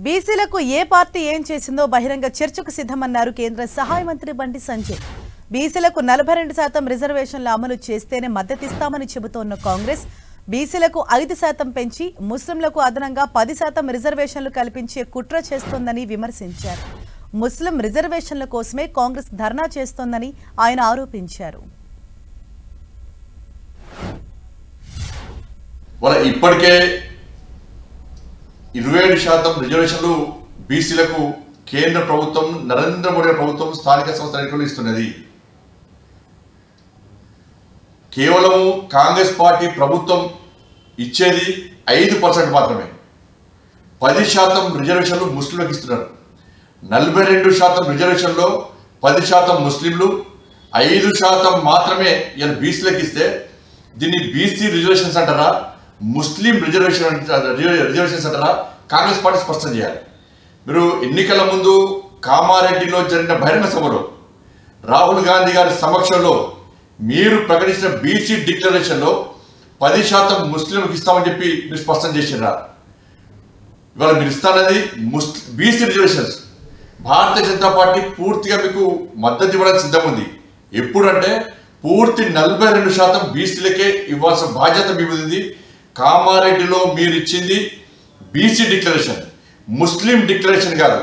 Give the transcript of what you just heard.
బీసీలకు ఏ పార్టీ ఏం చేసిందో బహిరంగ చర్చకు సిద్ధమన్నారు కేంద్ర సహాయ మంత్రి బండి సంజయ్. బీసీలకు 42% రిజర్వేషన్ల అమలు చేస్తేనే మద్దతిస్తామని చెబుతోన్న కాంగ్రెస్ బీసీలకు 5% పెంచి ముస్లింలకు అదనంగా 10% రిజర్వేషన్లు కల్పించే కుట్ర చేస్తోందని విమర్శించారు. ముస్లిం రిజర్వేషన్ల కోసమే కాంగ్రెస్ ధర్నా చేస్తోందని ఆయన ఆరోపించారు. ఇప్పటికే 27% రిజర్వేషన్లు బీసీలకు కేంద్ర ప్రభుత్వం నరేంద్ర మోడీ ప్రభుత్వం స్థానిక సంస్థల ఎన్నికలు ఇస్తున్నది. కేవలం కాంగ్రెస్ పార్టీ ప్రభుత్వం ఇచ్చేది 5% మాత్రమే. 10% రిజర్వేషన్లు ముస్లింలకు ఇస్తున్నారు. 42% రిజర్వేషన్లో 10% ముస్లింలు, 5% మాత్రమే ఇలా బీసీలకు ఇస్తే దీన్ని బీసీ రిజర్వేషన్స్ అంటారా, ముస్లిం రిజర్వేషన్స్ అంటారా? కాంగ్రెస్ పార్టీ స్పష్టం చేయాలి. మీరు ఎన్నికల ముందు కామారెడ్డిలో జరిగిన బహిరంగ సభలో రాహుల్ గాంధీ గారి సమక్షంలో మీరు ప్రకటించిన బీసీ డిక్లరేషన్లో 10% ముస్లింలకు ఇస్తామని చెప్పి మీరు స్పష్టం చేసినారా? ఇవాళ మీరు ఇస్తానది BC reservations. Bharatiya Janata party పూర్తిగా మీకు మద్దతు ఇవ్వడానికి సిద్ధం ఉంది. ఎప్పుడంటే పూర్తి 42% బీసీలకే ఇవ్వాల్సిన బాధ్యత మీ మీద ఉంది. కామారెడ్డిలో మీరు ఇచ్చింది బీసీ డిక్లరేషన్, ముస్లిం డిక్లరేషన్ కాదు.